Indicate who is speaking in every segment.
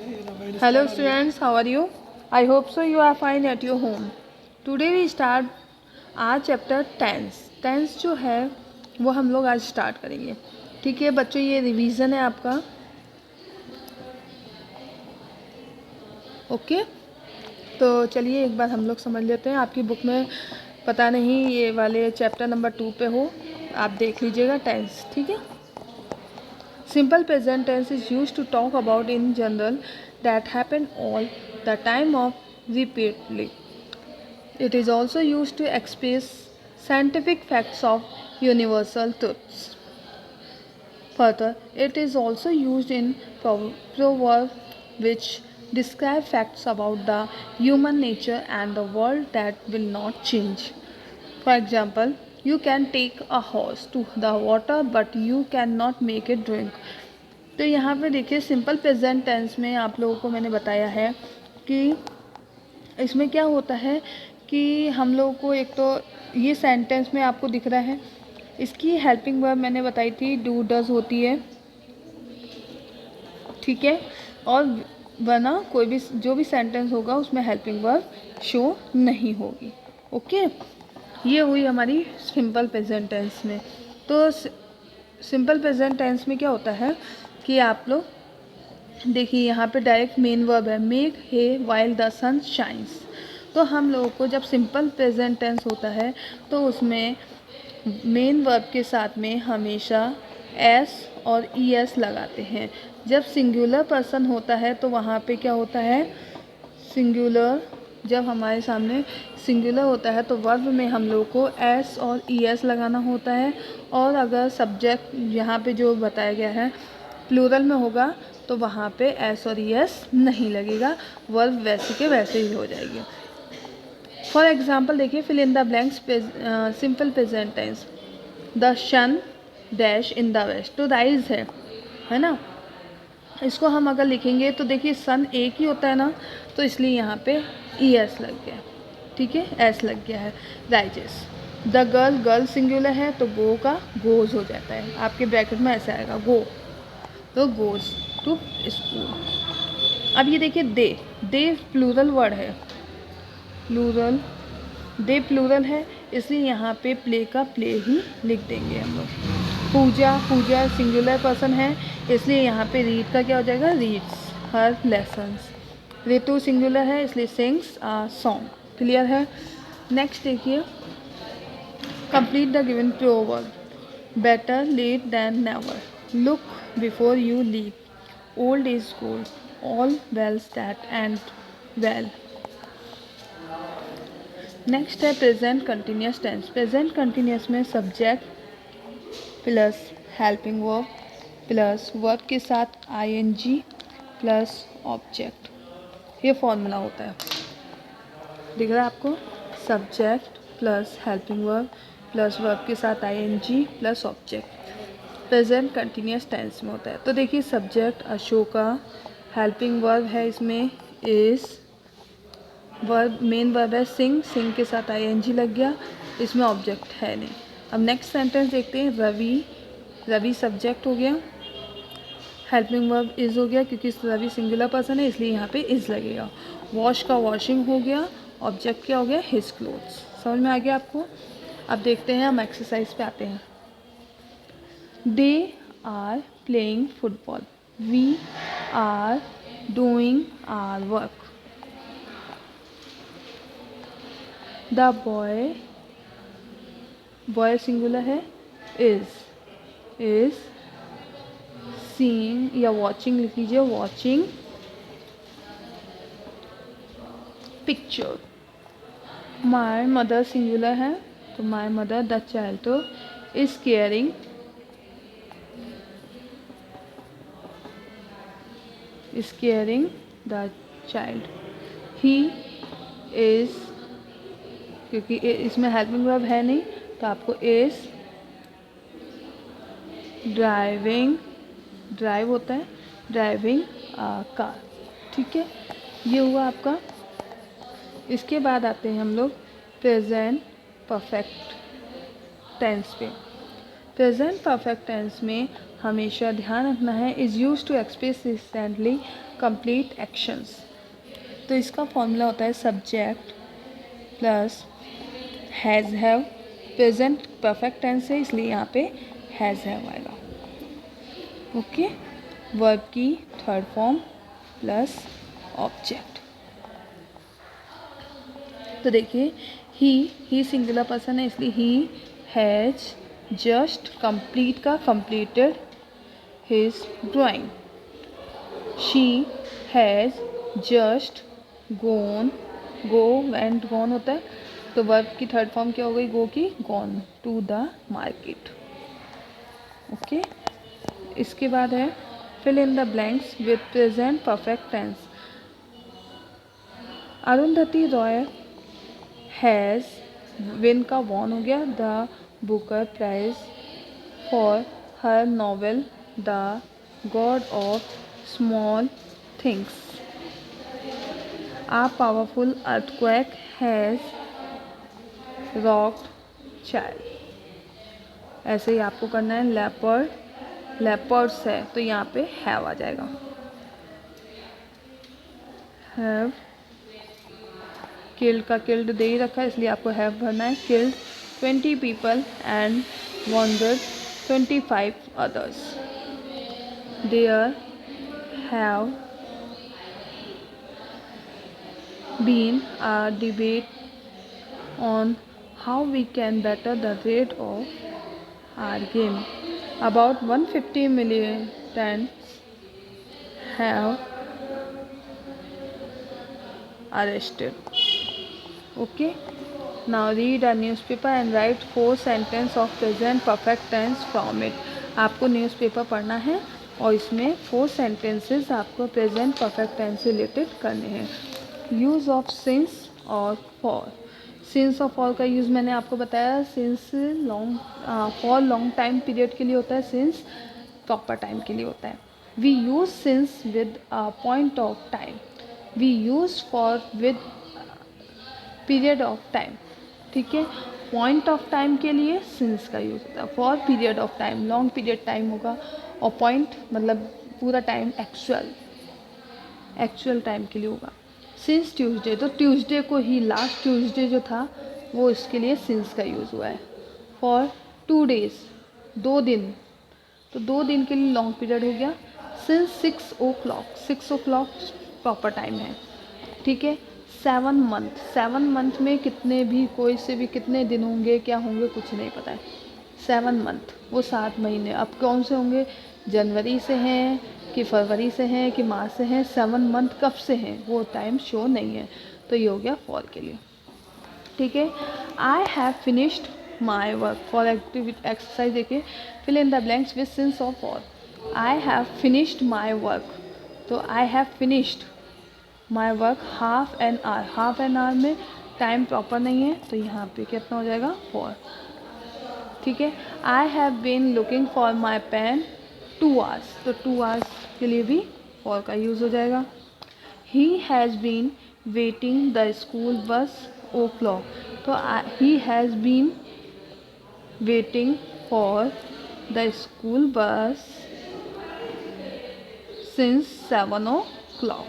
Speaker 1: Hello students, how are you? I hope so you are fine at your home. Today we start our chapter tense. Tense जो है वो हम लोग आज start करेंगे. ठीक है बच्चों, ये रिवीजन है आपका. ओके तो चलिए एक बार हम लोग समझ लेते हैं. आपकी बुक में पता नहीं ये वाले चैप्टर नंबर 2 पे हो, आप देख लीजिएगा टेंस. ठीक है. Simple present tense is used to talk about in general that happen all the time of repeatedly. It is also used to express scientific facts of universal truths. Further, it is also used in proverbs which describe facts about the human nature and the world that will not change. For example, you can take a horse to the water but you cannot make it drink. तो यहाँ पे देखिए simple present tense में आप लोगों को मैंने बताया है कि इसमें क्या होता है कि हम लोगों को एक तो ये सेंटेंस में आपको दिख रहा है, इसकी हेल्पिंग वर्ब मैंने बताई थी डू डज होती है. ठीक है. और वरना कोई भी जो भी सेंटेंस होगा उसमें हेल्पिंग वर्ब शो नहीं होगी. ओके ये हुई हमारी सिंपल प्रेजेंट टेंस में. तो सिंपल प्रेजेंट टेंस में क्या होता है कि आप लोग देखिए यहाँ पे डायरेक्ट मेन वर्ब है make hay while the sun shines. तो हम लोगों को जब सिंपल प्रेजेंट टेंस होता है तो उसमें मेन वर्ब के साथ में हमेशा एस और ई एस लगाते हैं. जब सिंगुलर पर्सन होता है तो वहाँ पे क्या होता है, सिंगुलर जब हमारे सामने सिंगुलर होता है तो वर्ब में हम लोग को एस और ई एस लगाना होता है. और अगर सब्जेक्ट यहाँ पे जो बताया गया है प्लूरल में होगा तो वहाँ पे एस और ई एस नहीं लगेगा, वर्ब वैसे के वैसे ही हो जाएगी. फॉर एग्जाम्पल देखिए fill in the blanks simple present tense. The sun dash in the west. तो राइज है ना. इसको हम अगर लिखेंगे तो देखिए सन एक ही होता है ना, तो इसलिए यहाँ पे ई एस लग गया. ठीक है एस लग गया है. राइजेस. द गर्ल सिंगुलर है तो गो का गोज हो जाता है. आपके ब्रैकेट में ऐसे आएगा गो, तो गोज टू स्कूल. अब ये देखिए दे प्लूरल वर्ड है, प्लूरल दे प्लूरल है इसलिए यहाँ पे प्ले का प्ले ही लिख देंगे हम लोग. पूजा सिंगुलर पर्सन है इसलिए यहाँ पे रीड का क्या हो जाएगा reads her lessons. Ritu singular है इसलिए सिंग्स आ सॉन्ग. क्लियर है. नेक्स्ट देखिए complete the given proverb. Better late than never. Look before you leave. Old is gold. All wells that end well. Next है present continuous tense. Present continuous में subject plus helping verb plus verb के साथ ING plus object. ये formula होता है, दिख रहा है आपको. Subject plus helping verb plus verb के साथ ING plus object present continuous tense में होता है. तो देखिए सब्जेक्ट अशोका, हेल्पिंग वर्ब है इसमें इज, वर्ब मेन वर्ब है सिंग के साथ आईएनजी लग गया, इसमें ऑब्जेक्ट है नहीं. अब नेक्स्ट सेंटेंस देखते हैं. रवि सब्जेक्ट हो गया, हेल्पिंग वर्ब इज़ हो गया क्योंकि रवि सिंगुलर पर्सन है इसलिए यहाँ पे इज़ लगेगा. वॉश का वॉशिंग हो गया, ऑब्जेक्ट क्या हो गया हिज क्लोथ्स. समझ में आ गया आपको. अब देखते हैं हम एक्सरसाइज पे आते हैं. They are playing football. We are doing our work. The boy singular है इज सीइंग या वॉचिंग लिख लीजिए watching picture. My mother singular है तो माय मदर. द चाइल्ड तो is caring the child. He is क्योंकि इसमें हेल्पिंग वर्ब है नहीं तो आपको इज ड्राइव होता है ड्राइविंग कार. ठीक है ये हुआ आपका. इसके बाद आते हैं हम लोग प्रेजेंट परफेक्ट टेंस पे. प्रेजेंट परफेक्ट टेंस में हमेशा ध्यान रखना है is use to express recently complete actions. तो इसका फॉर्मूला होता है subject plus has have. Present perfect tense है इसलिए यहाँ पे हैज़ हैव आएगा। ओके, वर्ब की थर्ड फॉर्म प्लस ऑब्जेक्ट। तो देखिए ही सिंगुलर पर्सन है इसलिए ही हैज़ जस्ट कंप्लीट का completed his drawing. She has just gone, go and gone होता है तो वर्ब की थर्ड फॉर्म क्या हो गई, गो की gone to the market. Okay, इसके बाद है fill in the blanks with present perfect tense. Arundhati Roy has, win का वॉन हो गया, the Booker Prize for her novel The God of Small Things. A powerful earthquake has rocked child। ऐसे ही आपको करना है। लेपर्ड्स है तो यहाँ पे हैव आ जाएगा। हैव किल्ड का किल्ड दे ही रखा है इसलिए आपको हैव भरना है। Killed 20 people and wounded 25 others। There have been a debate on how we can better the rate of our game. About 150 militants have arrested। Okay, now read a newspaper and write 4 sentences of present perfect tense from it। आपको newspaper पढ़ना है और इसमें 4 sentences आपको present perfect tense से related करने हैं। Use of since or for. Since or for का यूज़ मैंने आपको बताया। Since for long time period के लिए होता है, सिंस प्रॉपर टाइम के लिए होता है। We use since with a point of time, we use for with period of time. ठीक है, पॉइंट ऑफ टाइम के लिए सिंस का यूज़ होता है, for period of time long period time होगा, और पॉइंट मतलब पूरा टाइम एक्चुअल टाइम के लिए होगा। सिंस ट्यूसडे, तो ट्यूसडे को ही, लास्ट ट्यूसडे जो था वो इसके लिए सिंस का यूज़ हुआ है। फॉर 2 days, 2 दिन, तो 2 दिन के लिए लॉन्ग पीरियड हो गया। Since 6 o'clock, 6 o'clock proper time है। ठीक है, 7 month, 7 month में कितने भी कोई से भी कितने दिन होंगे क्या होंगे कुछ नहीं पता है। 7 month वो 7 महीने, अब कौन से होंगे, जनवरी से हैं कि फरवरी से हैं कि मार्च से हैं, 7 month कब से हैं वो टाइम शो नहीं है, तो ये हो गया फॉर के लिए। ठीक है, I have finished my work. For activity exercise देखिए, fill in the blanks with since or for. I have finished my work, तो I have finished my work half an hour, half an hour में time proper नहीं है तो यहाँ पे कितना हो जाएगा, फॉर। ठीक है, I have been looking for my pen 2 hours, तो 2 hours के लिए भी फॉर का यूज़ हो जाएगा। He has been waiting the school bus o'clock, तो he has been waiting for the school bus since 7 o'clock।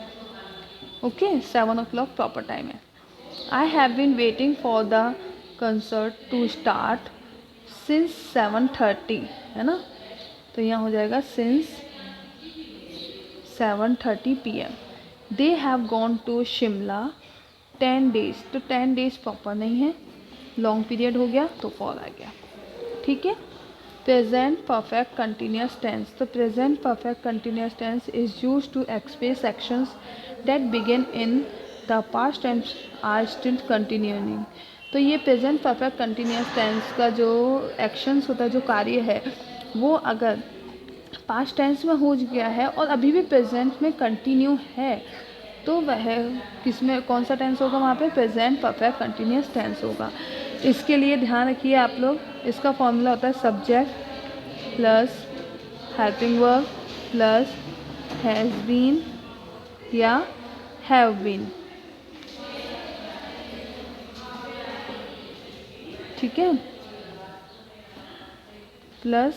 Speaker 1: Okay, 7 o'clock proper time है। I have been waiting for the concert to start since 7:30, है ना, तो यहाँ हो जाएगा since 7:30 PM। They have gone to Shimla 10 days, तो 10 days proper नहीं है, लॉन्ग पीरियड हो गया तो फॉर आ गया। ठीक है, प्रेजेंट परफेक्ट कंटिन्यूस टेंस, तो present perfect continuous tense is used to express actions that begin in the past and are still continuing. तो ये प्रेजेंट परफेक्ट कंटिन्यूस टेंस का जो एक्शंस होता है, जो कार्य है, वो अगर पास्ट टेंस में हो गया है और अभी भी प्रेजेंट में कंटिन्यू है तो वह किस में, कौन सा टेंस होगा वहाँ पे, प्रेजेंट परफेक्ट कंटिन्यूस टेंस होगा। इसके लिए ध्यान रखिए आप लोग, इसका फॉर्मूला होता है subject plus helping verb plus has been या हैव बीन। ठीक है, plus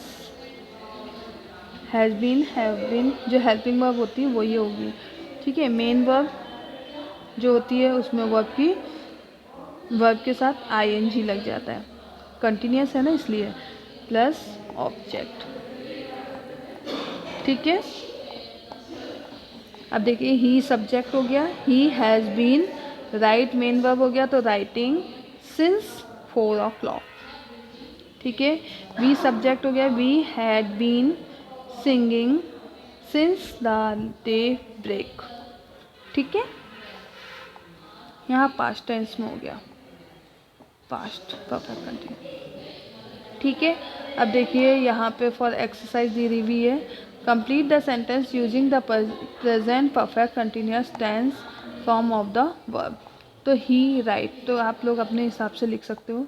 Speaker 1: has been, have been, जो हेल्पिंग वर्ब होती है वो ये होगी, ठीक है। मेन वर्ब जो होती है उसमें वर्ब के साथ ing लग जाता है, कंटिन्यूस है ना इसलिए, प्लस ऑब्जेक्ट, ठीक है। अब देखिए ही सब्जेक्ट हो गया, he has been, write main verb हो गया तो राइटिंग सिंस 4 o'clock, ठीक है। वी सब्जेक्ट हो गया, we had been singing since the daybreak, ठीक है। यहाँ पास्ट टेंस में हो गया, पास्ट परफेक्ट कंटिन्यूस, ठीक है। अब देखिए यहाँ पे फॉर एक्सरसाइज दी हुई है, complete the sentence using the present perfect continuous tense form of the verb. तो ही राइट, तो आप लोग अपने हिसाब से लिख सकते हो,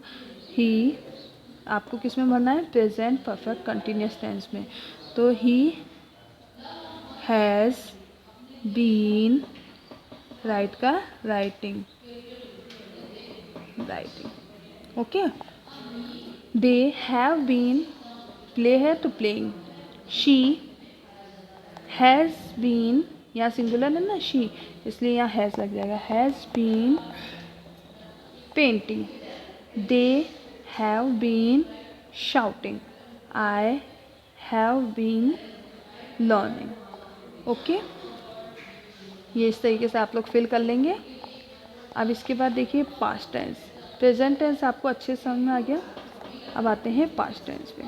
Speaker 1: ही आपको किस में भरना है, प्रेजेंट परफेक्ट कंटिन्यूस टेंस में। तो ही हैज़ बीन, राइट का writing, okay. They have been, play है तो प्लेइंग, शी हैज़ बीन, यहाँ सिंगुलर है ना शी, इसलिए यहाँ हैज़ लग जाएगा, has been painting, they have been shouting, I have been learning, okay. ये इस तरीके से आप लोग फिल कर लेंगे। अब इसके बाद देखिए पास्ट टेंस, प्रेजेंट टेंस आपको अच्छे से समझ में आ गया। अब आते हैं पास्ट टेंस पे।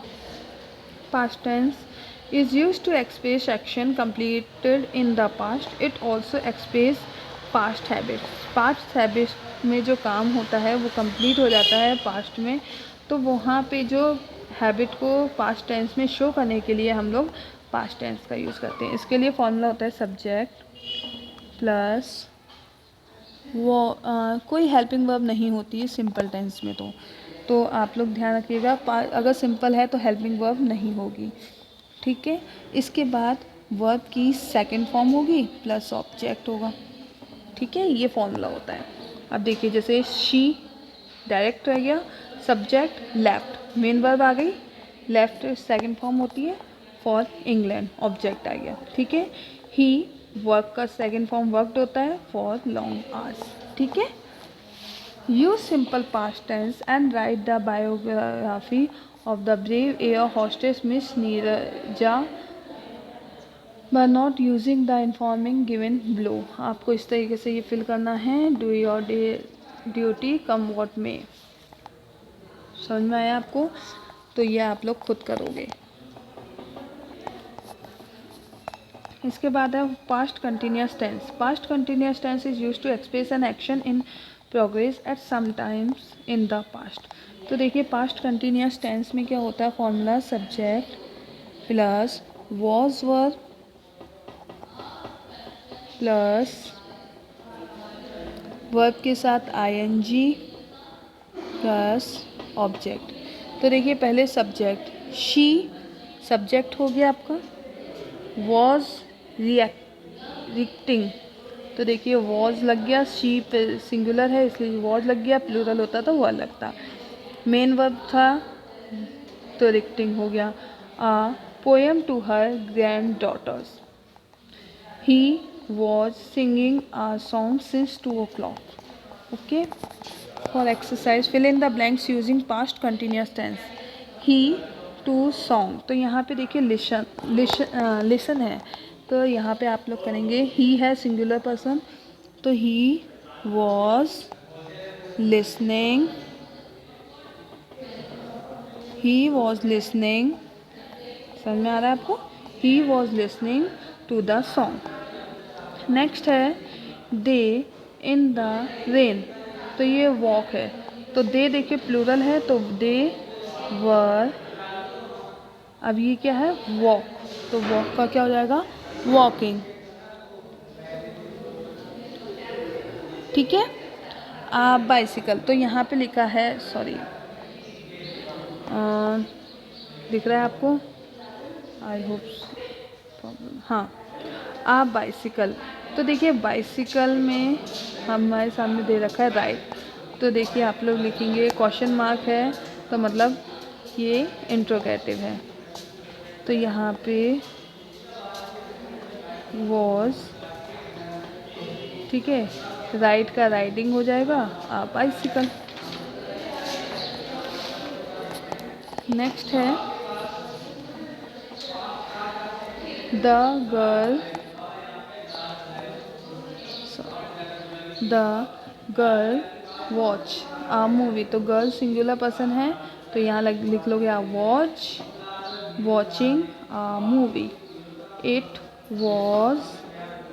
Speaker 1: Past tense is used to express action completed in the past. It also express past habits. past habits में जो काम होता है वो कंप्लीट हो जाता है पास्ट में, तो वहाँ पे जो हैबिट को पास्ट टेंस में शो करने के लिए हम लोग पास्ट टेंस का यूज़ करते हैं। इसके लिए फॉर्मूला होता है सब्जेक्ट प्लस वो कोई हेल्पिंग वर्ब नहीं होती है सिंपल टेंस में, तो आप लोग ध्यान रखिएगा, अगर सिंपल है तो हेल्पिंग वर्ब नहीं होगी, ठीक है। इसके बाद वर्ब की सेकंड फॉर्म होगी प्लस ऑब्जेक्ट होगा, ठीक है। ये फॉर्मूला होता है। अब देखिए जैसे शी डायरेक्ट रह गया, सब्जेक्ट लेफ्ट, मेन वर्ब आ गई, लेफ्ट सेकंड फॉर्म होती है फॉर इंग्लैंड, ऑब्जेक्ट आ गया, ठीक है। ही वर्क का सेकंड फॉर्म वर्कड होता है फॉर लॉन्ग आवर्स, ठीक है। Use simple past tense and write the biography of the brave air hostess Miss Neeraja by not using the informing given below। आपको इस तरीके से ये फिल करना है, do your duty come what may। समझ में आया आपको? तो ये आप लोग खुद करोगे। इसके बाद है past continuous tense. Past continuous tense is used to express an action in progress at some times in the past. तो देखिए पास्ट कंटिन्यूस टेंस में क्या होता है, formula subject plus was verb plus verb के साथ ing प्लस ऑब्जेक्ट। तो देखिए पहले सब्जेक्ट, शी सब्जेक्ट हो गया आपका, वॉज रिएक्टिंग, तो देखिए वॉज लग गया, शी सिंगुलर है इसलिए वॉज लग गया, प्लूरल होता तो वो लगता। मेन वर्ब था तो रिएक्टिंग हो गया। Poem to her granddaughters, he was singing a song since 2 o'clock, okay. For exercise fill in the blanks using past continuous tense, he to song, तो यहाँ पे देखिए लिसन है, तो यहाँ पे आप लोग करेंगे ही है सिंगुलर पर्सन, तो he was listening, he was listening, समझ में आ रहा है आपको, he was listening to the song. Next है दे इन द रेन, तो ये वॉक है, तो दे देखिए प्लूरल है तो दे वर, अब ये क्या है वॉक, तो वॉक का क्या हो जाएगा वॉकिंग, ठीक है। बाइसिकल, तो यहाँ पे लिखा है सॉरी दिख रहा है आपको, आई होप प्रॉब्लम, हाँ बाइसिकल, तो देखिए बाइसिकल में हमारे सामने दे रखा है राइट, तो देखिए आप लोग लिखेंगे क्वेश्चन मार्क है तो मतलब ये इंट्रोगेटिव है। तो यहाँ पे वॉज, ठीक है, राइड का राइडिंग हो जाएगा, आ बाइसिकल। नेक्स्ट है the girl watch a movie. तो गर्ल सिंगुलर पर्सन है, तो यहाँ लिख लोगे a watching a movie. It was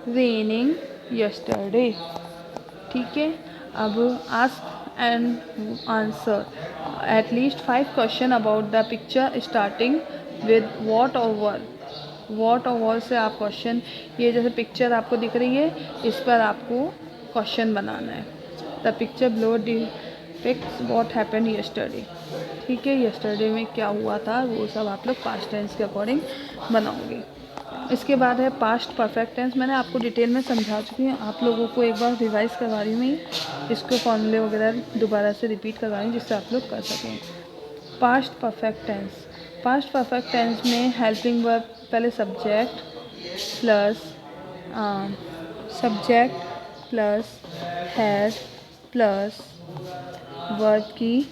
Speaker 1: raining yesterday. ठीक है, अब ask and answer at least 5 question about the picture starting with what or where. What or वर से आप क्वेश्चन, ये जैसे पिक्चर आपको दिख रही है, इस पर आपको क्वेश्चन बनाना है। The picture below depicts what happened yesterday. ठीक है, यस्टरडे में क्या हुआ था वो सब आप लोग पास्ट टेंस के अकॉर्डिंग बनाओगे। इसके बाद है पास्ट परफेक्ट टेंस। मैंने आपको डिटेल में समझा चुकी हूँ, आप लोगों को एक बार रिवाइज करवा रही हूँ मैं, इसको फॉर्मूले वगैरह दोबारा से रिपीट करवा रही हूँ जिससे आप लोग कर सकें। Past perfect tense, past perfect tense में हेल्पिंग वर्ब पहले subject plus had plus verb की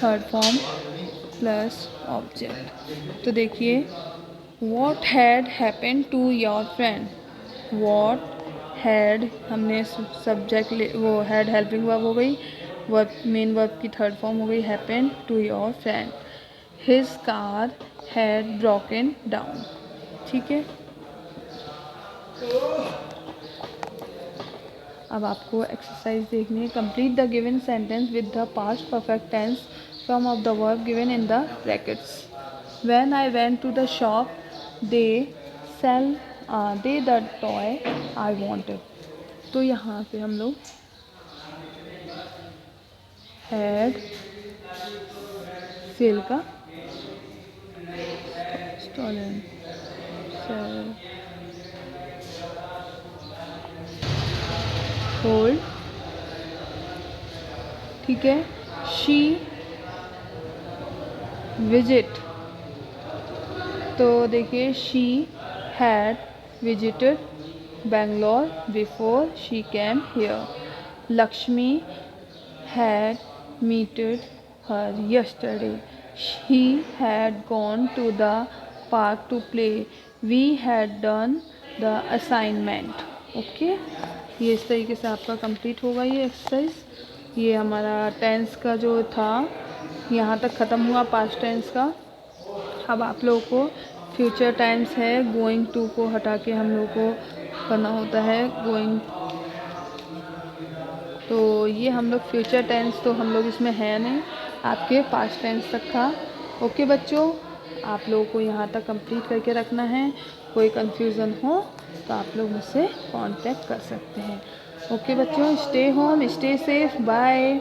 Speaker 1: थर्ड फॉर्म प्लस ऑब्जेक्ट। तो देखिए, what had happened to your friend. What had, हमने सब्जेक्ट वो हैड हेल्पिंग वर्ब हो गई, वर्ब मेन वर्ब की थर्ड फॉर्म हो गई happened to your friend. His car had broken down. ठीक है, अब आपको एक्सरसाइज देखनी है। Complete the given sentence with the past perfect tense from of the verb given in the brackets. When I went to the shop, they the toy I wanted. तो यहाँ पे हम लोग had सेल का stolen sell hold, ठीक है। she visit, तो देखिए she had visited Bangalore before she came here. Lakshmi had meeted her yesterday. He had gone to the park to play. We had done the assignment. Okay, ये इस तरीके से आपका कंप्लीट होगा ये एक्सरसाइज। ये हमारा टेंस का जो था यहाँ तक ख़त्म हुआ पास्ट टेंस का। अब आप लोगों को फ्यूचर टाइम्स है, गोइंग टू को हटा के हम लोग को करना होता है गोइंग। तो ये हम लोग फ्यूचर टेंस तो हम लोग इसमें है नहीं, आपके पास्ट टेंस तक था। ओके बच्चों, आप लोगों को यहाँ तक कंप्लीट करके रखना है। कोई कन्फ्यूज़न हो तो आप लोग मुझसे कांटेक्ट कर सकते हैं। ओके बच्चों, stay home, stay safe, bye.